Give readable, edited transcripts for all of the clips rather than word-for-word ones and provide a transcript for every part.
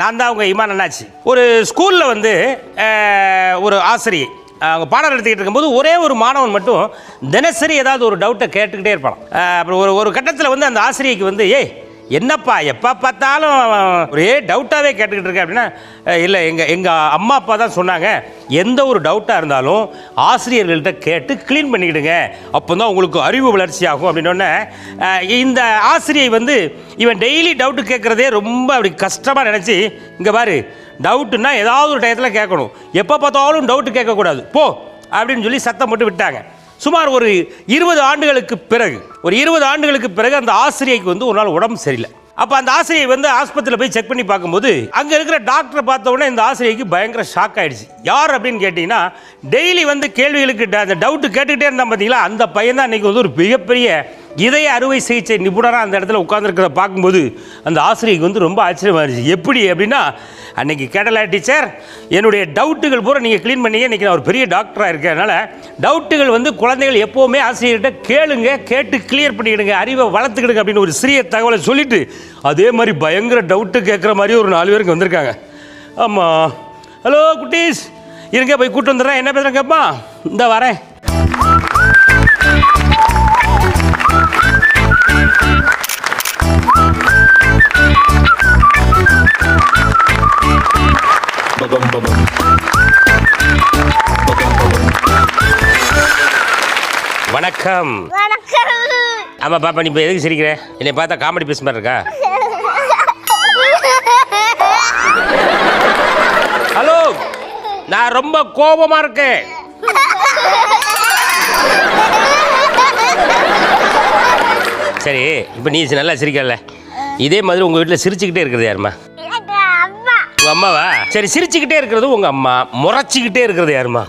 நான் தான் அவங்க இமான் அண்ணாச்சி. ஒரு ஸ்கூலில் வந்து ஒரு ஆசிரியை அவங்க பாடம் நடத்திக்கிட்டு இருக்கும்போது ஒரே ஒரு மாணவன் மட்டும் தினசரி ஏதாவது ஒரு டவுட்டை கேட்டுக்கிட்டே இருப்பான். அப்புறம் ஒரு கட்டத்தில் வந்து அந்த ஆசிரியைக்கு வந்து என்னப்பா எப்போ பார்த்தாலும் ஒரே டவுட்டாகவே கேட்டுக்கிட்டு இருக்கேன் அப்படின்னா, இல்லை எங்கள் அம்மா அப்பா தான் சொன்னாங்க எந்த ஒரு டவுட்டாக இருந்தாலும் ஆசிரியர்கள்ட்ட கேட்டு க்ளீன் பண்ணிக்கிடுங்க, அப்போ தான் உங்களுக்கு அறிவு வளர்ச்சி ஆகும் அப்படின்னோடனே இந்த ஆசிரியை வந்து இவன் டெய்லி டவுட்டு கேட்குறதே ரொம்ப அப்படி கஷ்டமாக நினச்சி, இங்கே பாரு டவுட்டுன்னா ஏதாவது ஒரு டயத்தில் கேட்கணும், எப்போ பார்த்தாலும் டவுட்டு கேட்கக்கூடாது போ அப்படின்னு சொல்லி சத்தம் போட்டு விட்டாங்க. சுமார் ஒரு 20 ஆண்டுகளுக்கு பிறகு அந்த ஆசிரியைக்கு வந்து ஒரு நாள் உடம்பு சரியில்லை. அப்போ அந்த ஆசிரியை வந்து ஆஸ்பத்திரியில் போய் செக் பண்ணி பார்க்கும்போது அங்கே இருக்கிற டாக்டரை பார்த்த உடனே இந்த ஆசிரியைக்கு பயங்கர ஷாக் ஆகிடுச்சு. யார் அப்படின்னு கேட்டிங்கன்னா, டெய்லி வந்து கேள்விகளுக்கு அந்த டவுட்டு கேட்டுக்கிட்டே இருந்தால் பார்த்தீங்களா, அந்த பையன் தான் இன்றைக்கி வந்து ஒரு மிகப்பெரிய இதய அறுவை சிகிச்சை நிபுணராக அந்த இடத்துல உட்காந்துருக்கிறத பார்க்கும்போது அந்த ஆசிரியருக்கு வந்து ரொம்ப ஆச்சரியமாக இருந்துச்சு. எப்படி அப்படின்னா, அன்றைக்கி கேட்டல டீச்சர், என்னுடைய டவுட்டுகள் பூரா நீங்கள் க்ளீன் பண்ணீங்க, இன்றைக்கி நான் ஒரு பெரிய டாக்டராக இருக்கேன், அதனால் டவுட்டுகள் வந்து குழந்தைகள் எப்போவுமே ஆசிரியர்கிட்ட கேளுங்க, கேட்டு கிளியர் பண்ணிக்கிடுங்க, அறிவை வளர்த்துக்கிடுங்க அப்படின்னு ஒரு சிறிய தகவலை சொல்லிவிட்டு அதே மாதிரி பயங்கர டவுட்டு கேட்குற மாதிரி ஒரு 4 பேருக்கு வந்திருக்காங்க. ஆமாம், ஹலோ குட்டீஸ் இருங்க, போய் கூப்பிட்டு வந்துடுறேன், என்ன பேசுகிறேங்கப்பா, இந்த வரேன். வணக்கம். ஆமா பாப்பா, நீ இப்போ எதுக்கு சிரிக்கிற? என்னை பார்த்தா காமெடி பீஸ் மாதிரி இருக்கா? ஹலோ, நான் ரொம்ப கோபமா இருக்கேன். சரி, இப்போ நீ நல்லா சிரிக்கல, இதே மாதிரி உங்க வீட்டில் சிரிச்சுக்கிட்டே இருக்கிறது யாருமா? உங்க அம்மாவா? சரி, சிரிச்சுக்கிட்டே இருக்கிறது உங்க அம்மா, முறைச்சிக்கிட்டே இருக்கிறது யாருமா?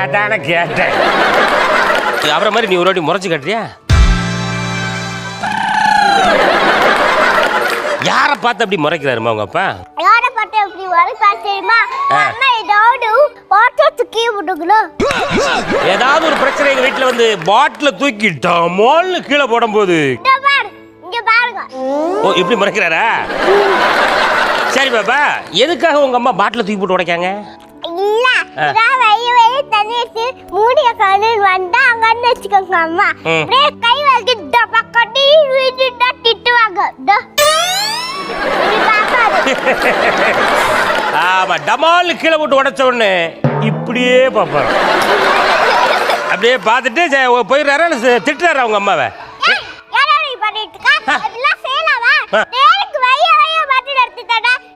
அதான கேட்டேன். அவரை மாதிரி நீ ஒரு வாட்டி முறைச்சு கட்டுறியா? யாரை பார்த்து அப்படி முறைக்கிறாருமா உங்க அப்பா? ஏதாவது ஒரு பிரச்சனை எங்க வீட்டுல வந்து பாட்டில தூக்கி டமால்னு கீழே போடும் போது இப்படி முறைக்கிறாரா? சரி பாப்பா, எதுக்காக உங்க அம்மா பாட்டில தூக்கி போட்டு உடைக்காங்க? ஆமா, டமால் கீழே போட்டு உடைச்ச உடனே இப்படியே பாப்பாரு. அப்படியே பார்த்துட்டு போயிடுறாரா, திட்டுறாரா அவங்க அம்மாவை?